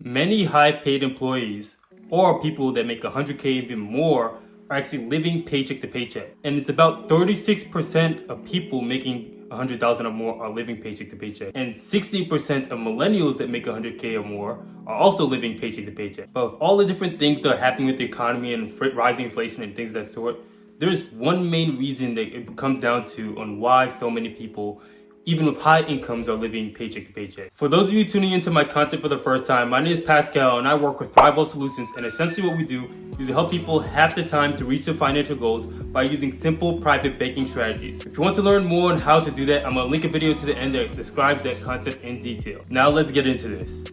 Many high-paid employees or people that make 100K even more are actually living paycheck to paycheck. And it's about 36% of people making 100,000 or more are living paycheck to paycheck. And 60% of millennials that make 100K or more are also living paycheck to paycheck. But with all the different things that are happening with the economy and rising inflation and things of that sort, there's one main reason that it comes down to on why so many people, even with high incomes, are living paycheck to paycheck. For those of you tuning into my content for the first time, my name is Pascal and I work with Thrival Solutions, and essentially what we do is to help people have the time to reach their financial goals by using simple private banking strategies. If you want to learn more on how to do that, I'm going to link a video to the end that describes that concept in detail. Now let's get into this.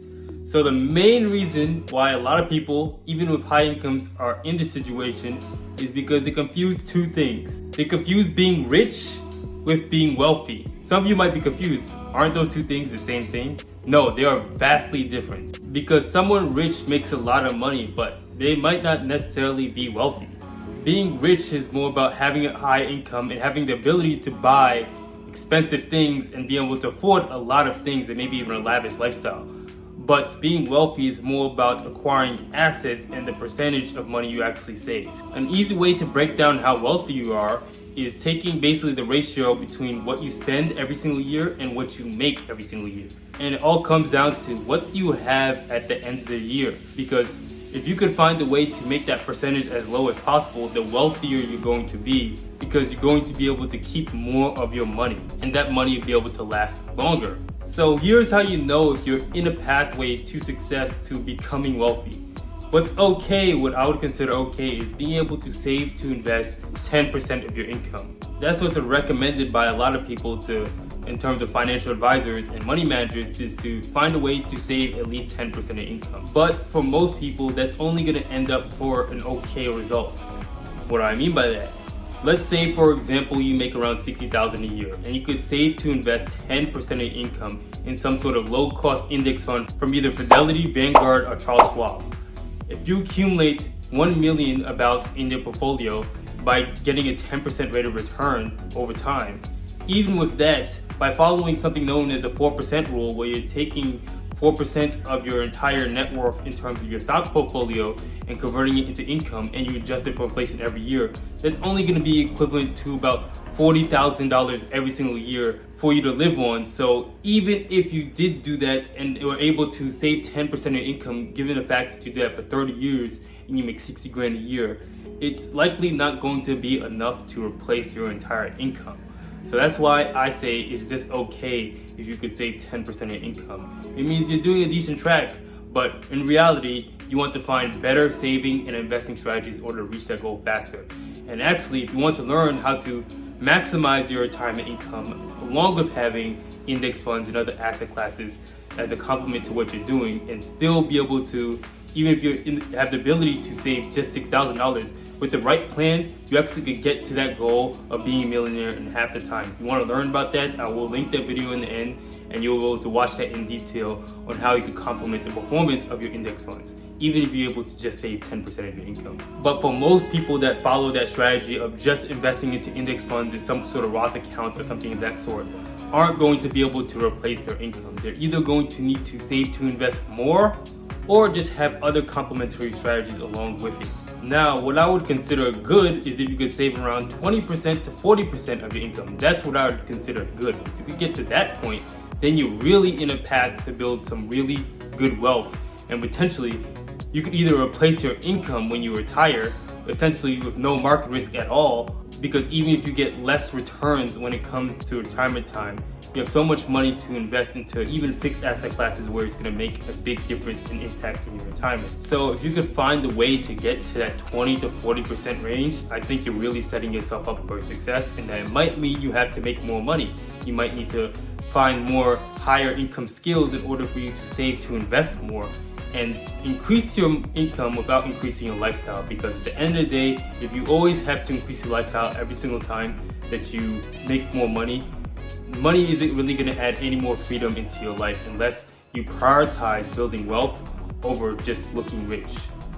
So the main reason why a lot of people, even with high incomes, are in this situation is because they confuse two things. They confuse being rich with being wealthy. Some of you might be confused. Aren't those two things the same thing? No, they are vastly different. Because someone rich makes a lot of money, but they might not necessarily be wealthy. Being rich is more about having a high income and having the ability to buy expensive things and being able to afford a lot of things and maybe even a lavish lifestyle. But being wealthy is more about acquiring assets and the percentage of money you actually save. An easy way to break down how wealthy you are is taking basically the ratio between what you spend every single year and what you make every single year. And it all comes down to what you have at the end of the year. Because if you could find a way to make that percentage as low as possible, the wealthier you're going to be, because you're going to be able to keep more of your money, and that money will be able to last longer. So here's how you know if you're in a pathway to success, to becoming wealthy. What's okay, what I would consider okay, is being able to save to invest 10% of your income. That's what's recommended by a lot of people in terms of financial advisors and money managers, is to find a way to save at least 10% of income. But for most people, that's only going to end up for an okay result. What do I mean by that? Let's say, for example, you make around $60,000 a year, and you could save to invest 10% of your income in some sort of low-cost index fund from either Fidelity, Vanguard, or Charles Schwab. If you accumulate $1 million about in your portfolio by getting a 10% rate of return over time, even with that, by following something known as a 4% rule, where you're taking 4% of your entire net worth in terms of your stock portfolio and converting it into income, and you adjust it for inflation every year, that's only going to be equivalent to about $40,000 every single year for you to live on. So even if you did do that and were able to save 10% of your income, given the fact that you did that for 30 years and you make 60 grand a year, it's likely not going to be enough to replace your entire income. So that's why I say it's just okay if you could save 10% of your income. It means you're doing a decent track, but in reality, you want to find better saving and investing strategies in order to reach that goal faster. And actually, if you want to learn how to maximize your retirement income, along with having index funds and other asset classes as a complement to what you're doing, and still be able to, even if you have the ability to save just $6,000, with the right plan, you actually could get to that goal of being a millionaire in half the time. If you want to learn about that, I will link that video in the end, and you'll be able to watch that in detail on how you can complement the performance of your index funds, even if you're able to just save 10% of your income. But for most people that follow that strategy of just investing into index funds in some sort of Roth account or something of that sort, aren't going to be able to replace their income. They're either going to need to save to invest more, or just have other complementary strategies along with it. Now, what I would consider good is if you could save around 20% to 40% of your income. That's what I would consider good. If you could get to that point, then you're really in a path to build some really good wealth, and potentially you could either replace your income when you retire, essentially with no market risk at all, because even if you get less returns when it comes to retirement time, you have so much money to invest into even fixed asset classes where it's going to make a big difference and impact in your retirement. So if you could find a way to get to that 20 to 40% range, I think you're really setting yourself up for success, and that it might mean you have to make more money. You might need to find more higher income skills in order for you to save to invest more and increase your income without increasing your lifestyle. Because at the end of the day, if you always have to increase your lifestyle every single time that you make more money, money isn't really going to add any more freedom into your life unless you prioritize building wealth over just looking rich.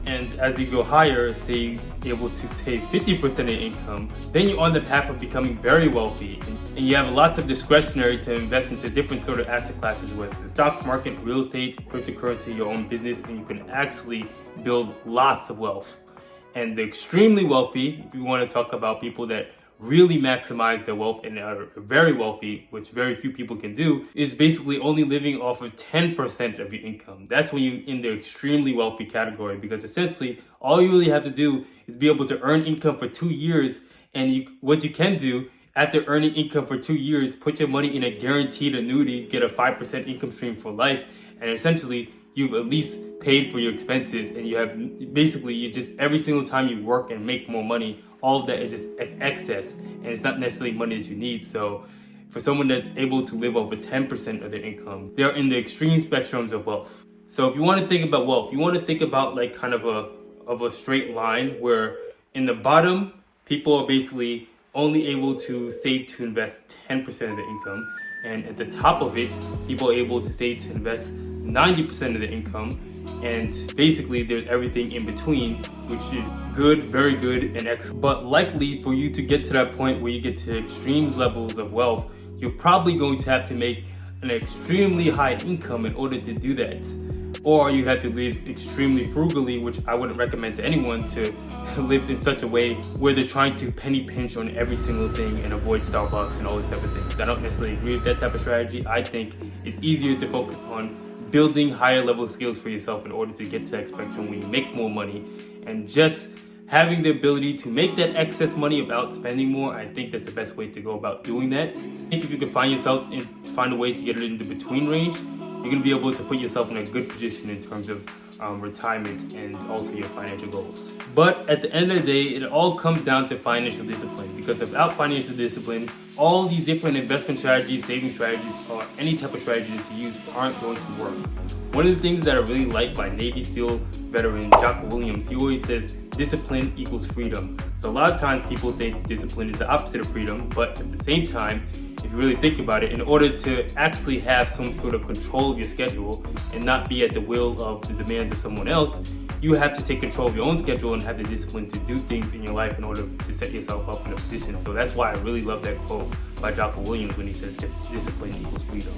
and as you go higher, say able to save 50% of your income, then you're on the path of becoming very wealthy, and you have lots of discretionary to invest into different sort of asset classes, whether it's the stock market, real estate, cryptocurrency, your own business, and you can actually build lots of wealth. And the extremely wealthy, if you want to talk about people that really maximize their wealth and are very wealthy, which very few people can do, is basically only living off of 10% of your income. That's when you're in the extremely wealthy category, because essentially all you really have to do is be able to earn income for 2 years. And what you can do after earning income for 2 years, put your money in a guaranteed annuity, get a 5% income stream for life, and essentially you've at least paid for your expenses, and you have basically, you just, every single time you work and make more money, all of that is just excess, and it's not necessarily money that you need. So for someone that's able to live over 10% of their income, they're in the extreme spectrums of wealth. So if you want to think about wealth, you want to think about like kind of a straight line where in the bottom, people are basically only able to save to invest 10% of their income. And at the top of it, people are able to save to invest 90% of their income. And basically there's everything in between, which is good, very good, and excellent. But likely for you to get to that point where you get to extreme levels of wealth, you're probably going to have to make an extremely high income in order to do that. Or you have to live extremely frugally, which I wouldn't recommend to anyone, to live in such a way where they're trying to penny pinch on every single thing and avoid Starbucks and all these type of things. I don't necessarily agree with that type of strategy. I think it's easier to focus on building higher level skills for yourself in order to get to that spectrum where you make more money, and just having the ability to make that excess money without spending more. I think that's the best way to go about doing that. I think if you can find a way to get it in the between range, you're going to be able to put yourself in a good position in terms of retirement and also your financial goals. But at the end of the day, it all comes down to financial discipline, because without financial discipline, all these different investment strategies, saving strategies, or any type of strategy that you use aren't going to work. One of the things that I really like by Navy SEAL veteran Jocko Williams, he always says discipline equals freedom. So a lot of times people think discipline is the opposite of freedom, but at the same time, if you really think about it, in order to actually have some sort of control of your schedule and not be at the will of the demands of someone else, you have to take control of your own schedule and have the discipline to do things in your life in order to set yourself up in a position. So that's why I really love that quote by Jocko Williams when he says discipline equals freedom.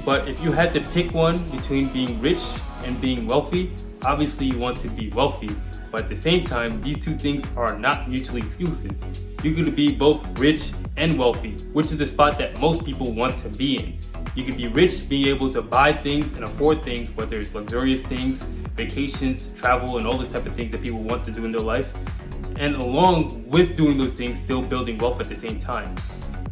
But if you had to pick one between being rich and being wealthy, obviously you want to be wealthy, but at the same time, these two things are not mutually exclusive. You could be both rich and wealthy, which is the spot that most people want to be in. You could be rich, being able to buy things and afford things, whether it's luxurious things, vacations, travel, and all those type of things that people want to do in their life. And along with doing those things, still building wealth at the same time.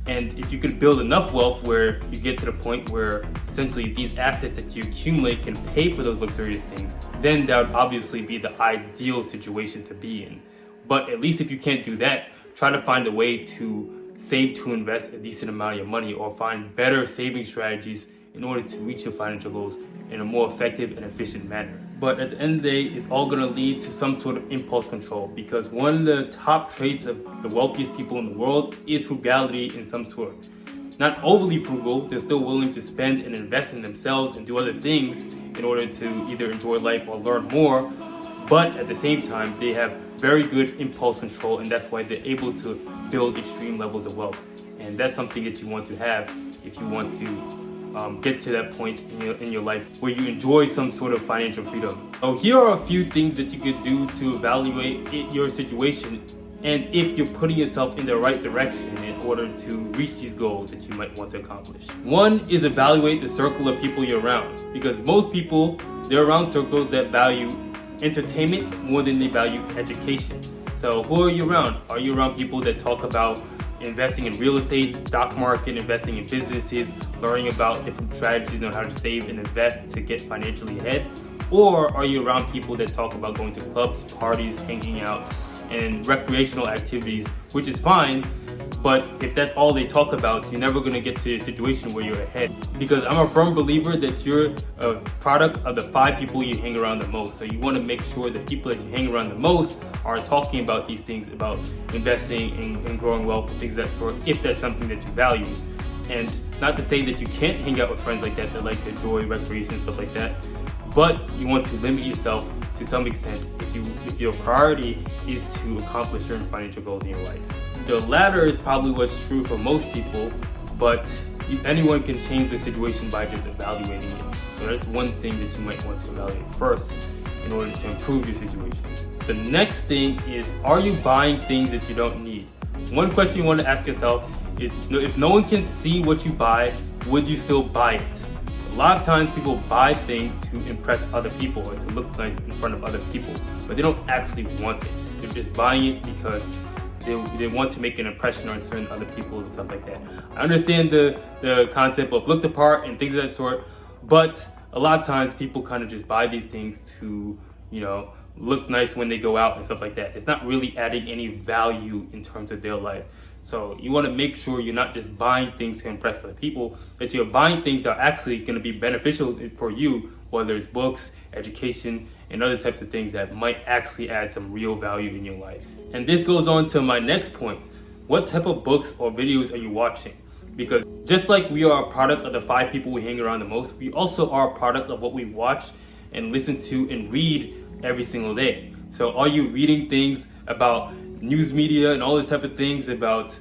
And if you could build enough wealth where you get to the point where essentially these assets that you accumulate can pay for those luxurious things, then that would obviously be the ideal situation to be in. But at least if you can't do that, try to find a way to save to invest a decent amount of your money, or find better saving strategies in order to reach your financial goals in a more effective and efficient manner. But at the end of the day, it's all going to lead to some sort of impulse control, because one of the top traits of the wealthiest people in the world is frugality in some sort. Not overly frugal, they're still willing to spend and invest in themselves and do other things in order to either enjoy life or learn more. But at the same time, they have very good impulse control, and that's why they're able to build extreme levels of wealth. And that's something that you want to have if you want to get to that point in your life where you enjoy some sort of financial freedom. So here are a few things that you could do to evaluate your situation and if you're putting yourself in the right direction in order to reach these goals that you might want to accomplish. One is evaluate the circle of people you're around, because most people, they're around circles that value entertainment more than they value education. So who are you around? Are you around people that talk about investing in real estate, stock market, investing in businesses, learning about different strategies on how to save and invest to get financially ahead? Or are you around people that talk about going to clubs, parties, hanging out, and recreational activities, which is fine, but if that's all they talk about, you're never going to get to a situation where you're ahead. Because I'm a firm believer that you're a product of the 5 people you hang around the most. So you want to make sure the people that you hang around the most are talking about these things, about investing and growing wealth and things of that sort, if that's something that you value. And not to say that you can't hang out with friends like that like to enjoy recreation and stuff like that, but you want to limit yourself to some extent if your priority is to accomplish certain financial goals in your life. The latter is probably what's true for most people, but anyone can change the situation by just evaluating it. So that's one thing that you might want to evaluate first in order to improve your situation. The next thing is, are you buying things that you don't need? One question you want to ask yourself is, if no one can see what you buy, would you still buy it? A lot of times people buy things to impress other people or to look nice in front of other people, but they don't actually want it. They're just buying it because they want to make an impression on certain other people and stuff like that. I understand the concept of look the part and things of that sort, but a lot of times people kind of just buy these things to, look nice when they go out and stuff like that. It's not really adding any value in terms of their life. So you want to make sure you're not just buying things to impress other people, that you're buying things that are actually going to be beneficial for you, whether it's books, education, and other types of things that might actually add some real value in your life. And this goes on to my next point. What type of books or videos are you watching? Because just like we are a product of the 5 people we hang around the most, we also are a product of what we watch and listen to and read every single day. So are you reading things about news media and all this type of things about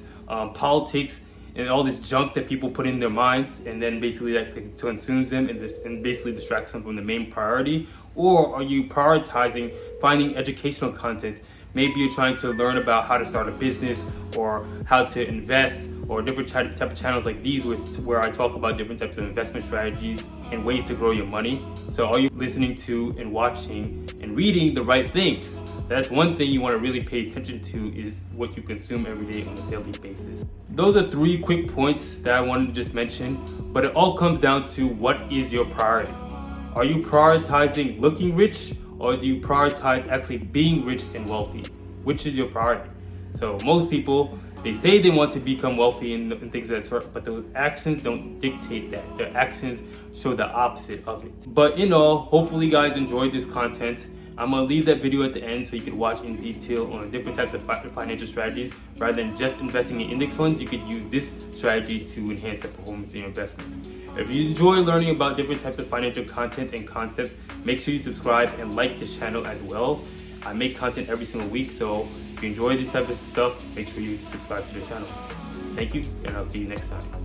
politics and all this junk that people put in their minds, and then basically that consumes them and basically distracts them from the main priority? Or are you prioritizing finding educational content? Maybe you're trying to learn about how to start a business or how to invest, or different type of channels like these where I talk about different types of investment strategies and ways to grow your money. So are you listening to and watching and reading the right things? That's one thing you want to really pay attention to, is what you consume every day on a daily basis. Those are 3 quick points that I wanted to just mention, but it all comes down to, what is your priority? Are you prioritizing looking rich, or do you prioritize actually being rich and wealthy? Which is your priority? So most people, they say they want to become wealthy and things of that sort, but the actions don't dictate that. Their actions show the opposite of it. But in all, hopefully you guys enjoyed this content. I'm gonna leave that video at the end so you can watch in detail on different types of financial strategies. Rather than just investing in index funds, you could use this strategy to enhance the performance in your investments. If you enjoy learning about different types of financial content and concepts, make sure you subscribe and like this channel as well. I make content every single week, so if you enjoy this type of stuff, make sure you subscribe to the channel. Thank you, and I'll see you next time.